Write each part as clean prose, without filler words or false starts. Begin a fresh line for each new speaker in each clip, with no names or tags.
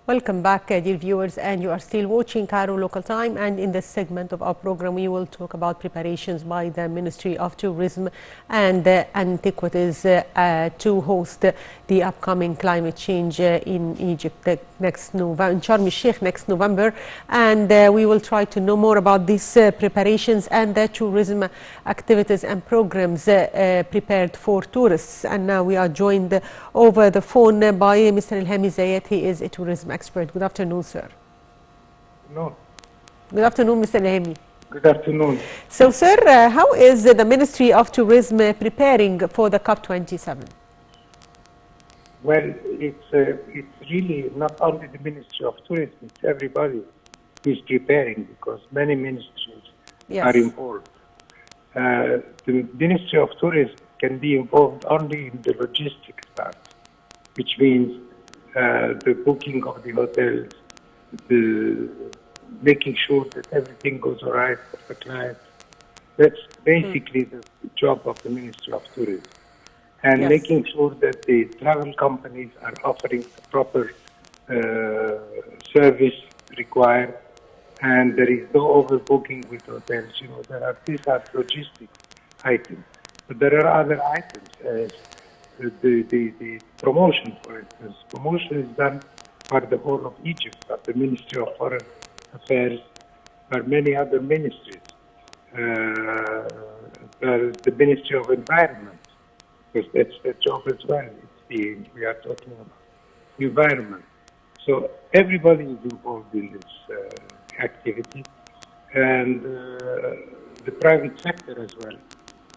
Welcome back, dear viewers, and you are still watching Cairo Local Time. And in this segment of our program, we will talk about preparations by the Ministry of Tourism and Antiquities to host the upcoming climate change in Egypt next November, in Sharm el-Sheikh next November. And we will try to know more about these preparations and the tourism activities and programs prepared for tourists. And now we are joined over the phone by Mr. Elhamy Ziat. He is a tourism expert. Good afternoon, sir.
No.
Good afternoon, Mr. Elhamy.
Good afternoon.
So, sir, how is the Ministry of Tourism preparing for the COP27?
Well, it's really not only the Ministry of Tourism, it's everybody who is preparing because many ministries are involved. The Ministry of Tourism can be involved only in the logistics part, which means the booking of the hotels, the making sure that everything goes all right for the clients. That's basically the job of the Ministry of Tourism. And making sure that the travel companies are offering the proper service required, and there is no overbooking with hotels. You know, these are logistic items. But there are other items as the promotion, for instance. Promotion is done by the whole of Egypt, by the Ministry of Foreign Affairs, by many other ministries, the Ministry of Environment, because that's their job as well. We are talking about environment. So everybody is involved in this activity, and the private sector as well,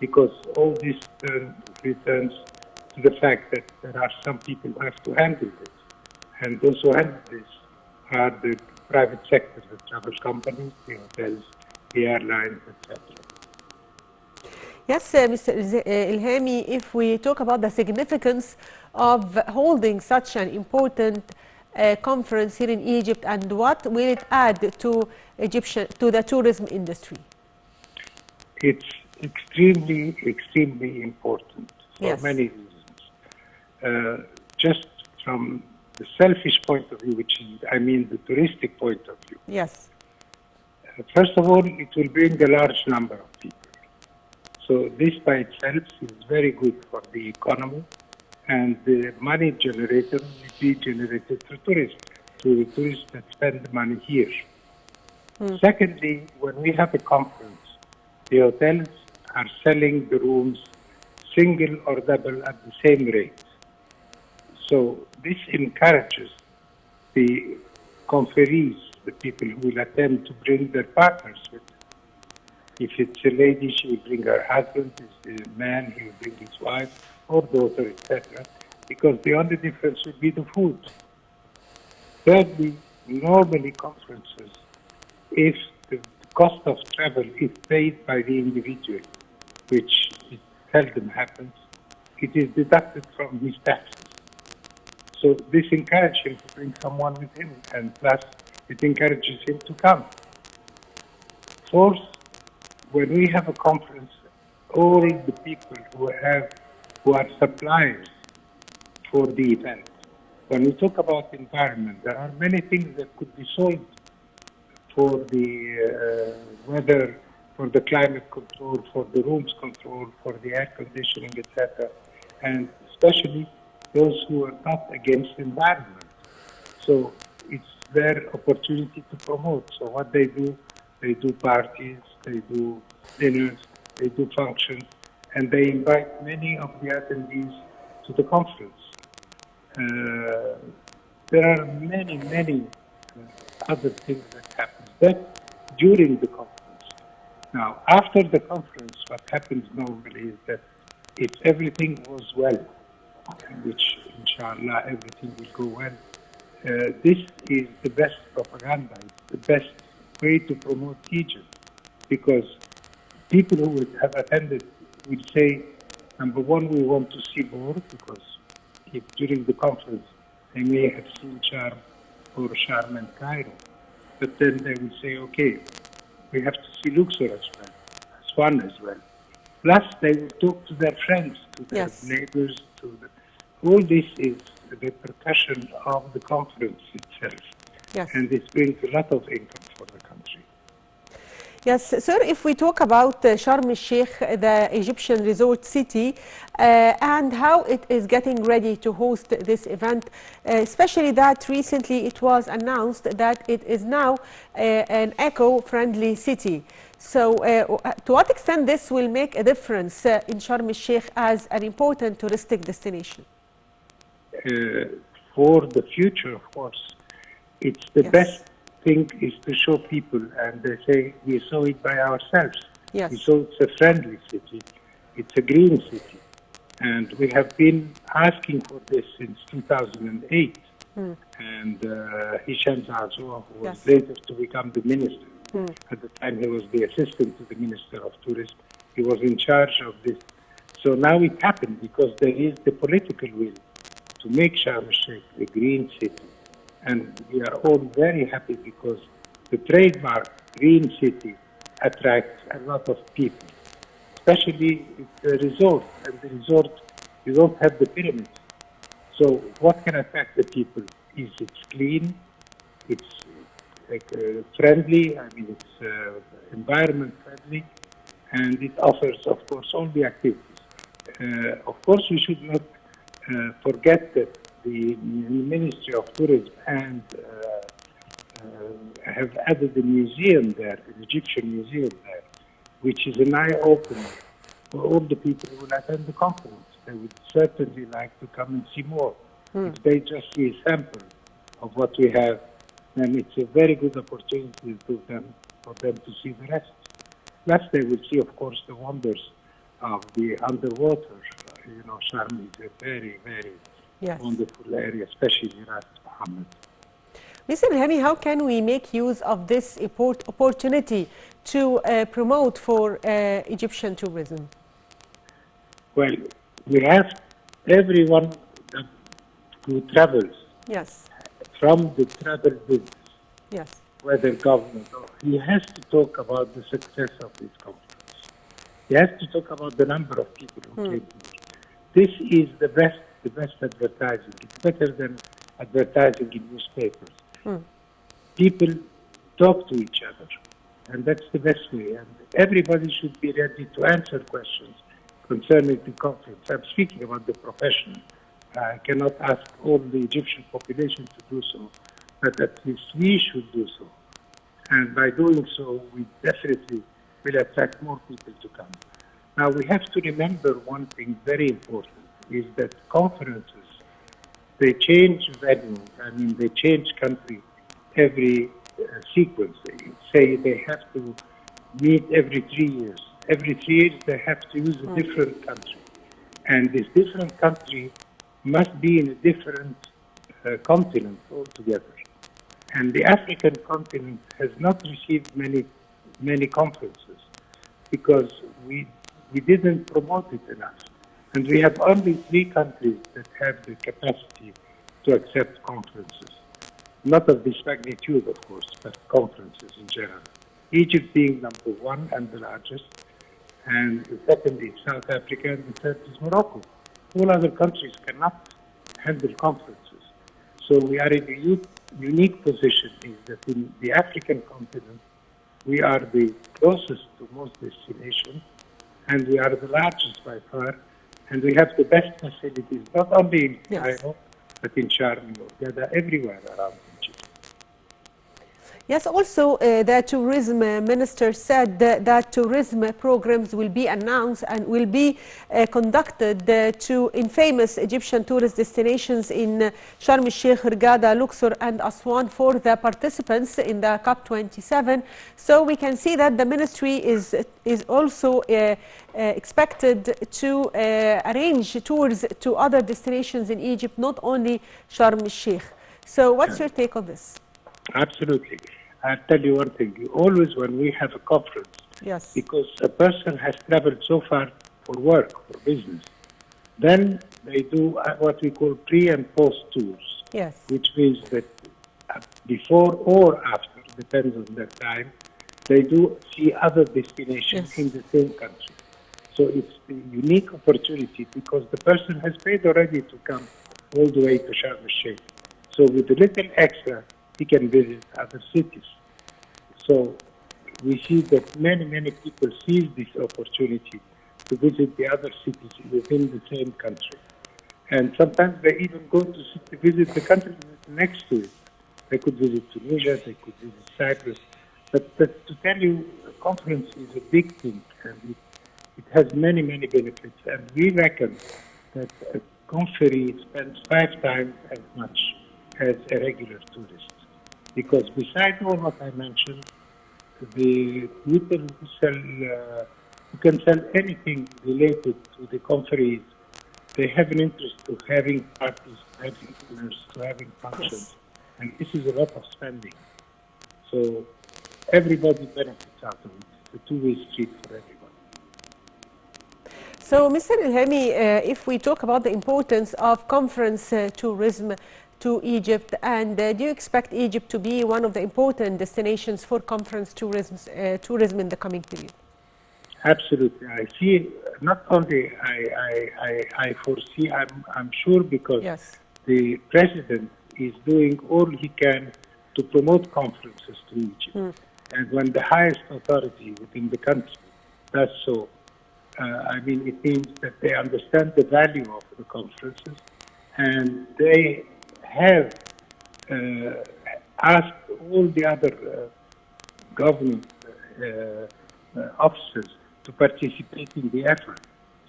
because all this returns to the fact that there are some people who have to handle this, and those who handle this are the private sector, the travel companies, the hotels, the airlines, etc.
Yes, Mr. Elhamy, if we talk about the significance of holding such an important conference here in Egypt, and what will it add to the tourism industry?
It's extremely, extremely important for many reasons. Just from the selfish point of view, which is, I mean, the touristic point of view.
Yes.
First of all, it will bring a large number of people. So this by itself is very good for the economy, and the money generated will be generated through tourism, through the tourists that spend the money here. Secondly, when we have a conference, the hotels are selling the rooms single or double at the same rate. So this encourages the conferees, the people who will attend, to bring their partners with them. If it's a lady, she will bring her husband. If it's a man, he will bring his wife or daughter, etc. Because the only difference will be the food. Thirdly, normally conferences, if the cost of travel is paid by the individual, which it seldom happens, it is deducted from his taxes. So this encourages him to bring someone with him, and plus it encourages him to come. Fourth, when we have a conference, all the people who are suppliers for the event. When we talk about environment, there are many things that could be sold for the weather, for the climate control, for the rooms control, for the air conditioning, etc. And especially those who are not against environment. So it's their opportunity to promote. So what they do parties, they do dinners, they do functions, and they invite many of the attendees to the conference. There are many, many other things that happen. That during the conference. Now, after the conference, what happens normally is that if everything goes well, which inshallah everything will go well, this is the best propaganda, it's the best way to promote Egypt, because people who would have attended will say, number one, we want to see more, because if during the conference they may have seen Sharm or Sharm and Cairo, but then they will say, okay, we have to see Luxor as well, Aswan as well. Plus, they will talk to their friends, to their neighbors, all this is repercussion of the conference itself.
Yes.
And this brings a lot of income for the country.
Yes, sir, if we talk about Sharm el-Sheikh, the Egyptian resort city, and how it is getting ready to host this event, especially that recently it was announced that it is now an eco-friendly city. So to what extent this will make a difference in Sharm el-Sheikh as an important touristic destination?
For the future, of course, it's the
Yes.
best thing is to show people, and they say we saw it by ourselves.
Yes.
We saw it's a friendly city, it's a green city, and we have been asking for this since 2008. And Hisham Zazua, who was
Yes.
later to become the minister, at the time he was the assistant to the Minister of Tourism, he was in charge of this. So now it happened because there is the political will to make Sharm el-Sheikh a green city. And we are all very happy because the trademark green city attracts a lot of people, especially it's a resort, and the resort, you don't have the pyramids. So what can attract the people is it's clean, it's like friendly, I mean it's environment friendly, and it offers, of course, all the activities. Of course, we should not forget that the Ministry of Tourism and have added a museum there, an Egyptian museum there, which is an eye-opener for all the people who will attend the conference. They would certainly like to come and see more. If they just see a sample of what we have, then it's a very good opportunity for them to see the rest. Plus, they will see, of course, the wonders of the underwater. You know, Sharm is a very, very
Yes.
wonderful area, especially Ras Mohammed.
Mr. Elhamy, how can we make use of this opportunity to promote for Egyptian tourism?
Well, we have everyone who travels
Yes.
from the travel business,
Yes.
whether government or he has to talk about the success of this conference. He has to talk about the number of people who came here. This is the best advertising. It's better than advertising in newspapers. People talk to each other, and that's the best way. And everybody should be ready to answer questions concerning the conference. I'm speaking about the profession. I cannot ask all the Egyptian population to do so, but at least we should do so. And by doing so, we definitely will attract more people to come. Now, we have to remember one thing very important, is that conferences, they change venue, I mean, they change country every sequence. They say they have to meet every 3 years. Every 3 years, they have to use a different country. And this different country must be in a different continent altogether. And the African continent has not received many conferences because we didn't promote it enough. And we have only 3 countries that have the capacity to accept conferences. Not of this magnitude, of course, but conferences in general. Egypt being number 1 and the largest, and the second is South Africa, and the third is Morocco. All other countries cannot handle conferences. So we are in a unique position, is that in the African continent, we are the closest to most destinations, and we are the largest by far, and we have the best facilities, not only in Cairo, but in Sharm el-Sheikh, everywhere around Egypt.
Yes, also the tourism minister said that tourism programs will be announced and will be conducted in famous Egyptian tourist destinations in Sharm el-Sheikh, Hurghada, Luxor and Aswan for the participants in the COP27. So we can see that the ministry is also expected to arrange tours to other destinations in Egypt, not only Sharm el-Sheikh. So what's your take on this?
Absolutely. I'll tell you one thing. Always when we have a conference,
yes,
because a person has traveled so far for work, for business, then they do what we call pre- and post-tours.
Yes.
Which means that before or after, depends on their time, they do see other destinations in the same country. So it's a unique opportunity because the person has paid already to come all the way to Sharm el-Sheikh. So with a little extra, he can visit other cities. So we see that many people seize this opportunity to visit the other cities within the same country. And sometimes they even go to visit the country next to it. They could visit Tunisia, they could visit Cyprus. But to tell you, a conference is a big thing, and it has many benefits. And we reckon that a conferee spends 5 times as much as a regular tourist. Because besides all what I mentioned, the people who can sell anything related to the conferees, they have an interest to having parties, to having dinners, to having functions. Yes. And this is a lot of spending. So everybody benefits out of it. It's a two-way street for everybody.
So, Mr. Elhamy, if we talk about the importance of conference tourism to Egypt, and do you expect Egypt to be one of the important destinations for conference tourism in the coming period?
Absolutely. I see, not only I foresee, I'm sure, because yes, the president is doing all he can to promote conferences to Egypt. And when the highest authority within the country does so, I mean, it means that they understand the value of the conferences, and they have asked all the other government officers to participate in the effort.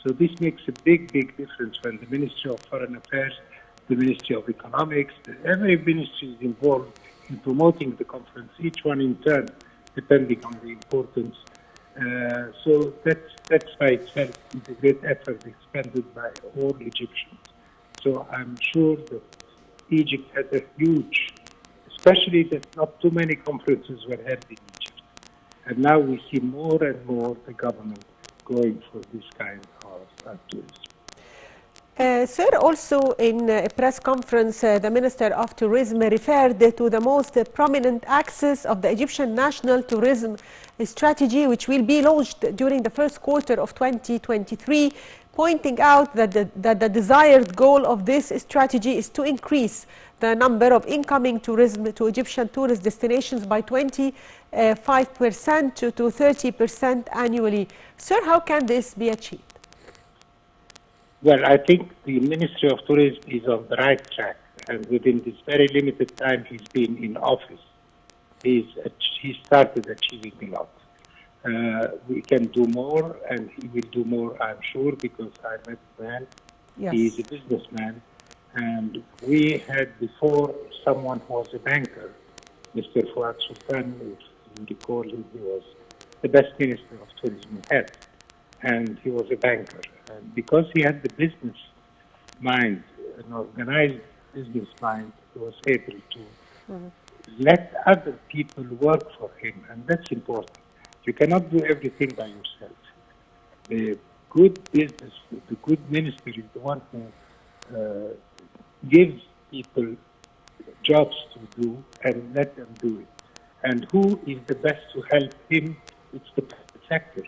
So this makes a big difference when the Ministry of Foreign Affairs, the Ministry of Economics, every ministry is involved in promoting the conference, each one in turn, depending on the importance. So that's by itself is a great effort expended by all Egyptians. So I'm sure that Egypt has a huge, especially that not too many conferences were held in Egypt. And now we see more and more the government going for this kind of tourism.
Sir, also in a press conference, the Minister of Tourism referred to the most prominent axis of the Egyptian National Tourism Strategy, which will be launched during the first quarter of 2023, pointing out that the desired goal of this strategy is to increase the number of incoming tourism to Egyptian tourist destinations by 25% to 30% annually. Sir, how can this be achieved?
Well, I think the Ministry of Tourism is on the right track, and within this very limited time he's been in office, he started achieving a lot. We can do more, and he will do more, I'm sure, because I met the man. Yes. He is a businessman, and we had before someone who was a banker, Mr. Fuad Sultan, if you recall, he was the best minister of tourism we had, and he was a banker. And because he had the business mind, an organized business mind, he was able to let other people work for him, and that's important. You cannot do everything by yourself. The good business, the good minister is the one who gives people jobs to do and let them do it. And who is the best to help him? It's the private sector,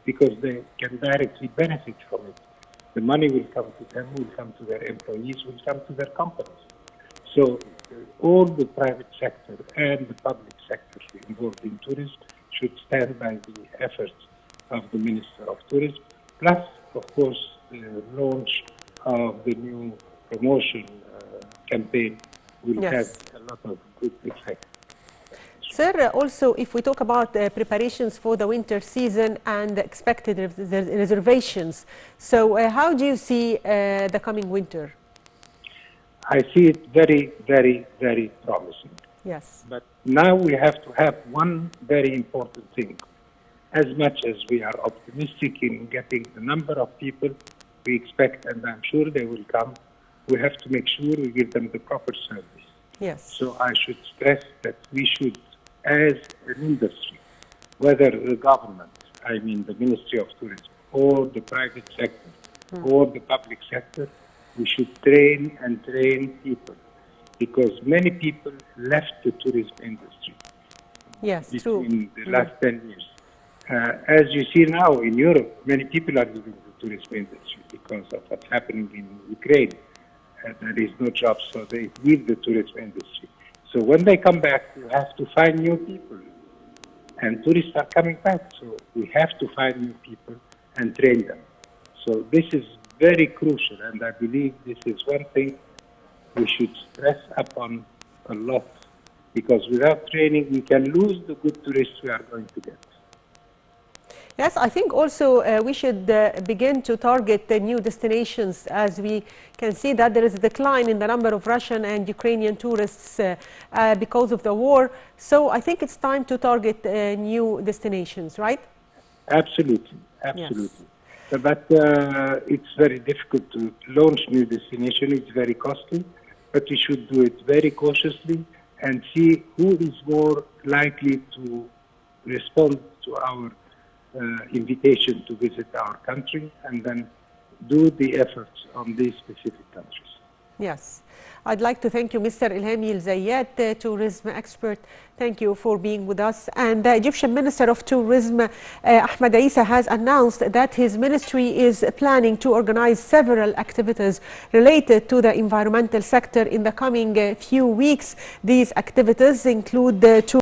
because they can directly benefit from it. The money will come to them, will come to their employees, will come to their companies. So all the private sector and the public sector involved in tourism should stand by the efforts of the Minister of Tourism, plus, of course, the launch of the new promotion campaign will have a lot of good effect.
Sir, also, if we talk about preparations for the winter season and expected reservations, so how do you see the coming winter?
I see it very promising.
Yes.
But now we have to have one very important thing. As much as we are optimistic in getting the number of people we expect, and I'm sure they will come, we have to make sure we give them the proper service.
Yes.
So I should stress that we should, as an industry, whether the government, I mean the Ministry of Tourism, or the private sector, or the public sector, we should train people, because many people left the tourism industry.
Yes,
between the last 10 years. As you see now in Europe, many people are leaving the tourism industry because of what's happening in Ukraine. there is no jobs, so they leave the tourism industry. So when they come back, you have to find new people. And tourists are coming back, so we have to find new people and train them. So this is very crucial, and I believe this is one thing we should stress upon a lot, because without training, we can lose the good tourists we are going to get.
Yes, I think also we should begin to target the new destinations, as we can see that there is a decline in the number of Russian and Ukrainian tourists because of the war. So I think it's time to target new destinations, right?
Absolutely, absolutely. Yes. But it's very difficult to launch new destination. It's very costly, but we should do it very cautiously and see who is more likely to respond to our invitation to visit our country, and then do the efforts on these specific countries.
Yes. I'd like to thank you, Mr. Elhamy Ziat, tourism expert. Thank you for being with us. And the Egyptian Minister of Tourism, Ahmed Isa, has announced that his ministry is planning to organize several activities related to the environmental sector in the coming few weeks. These activities include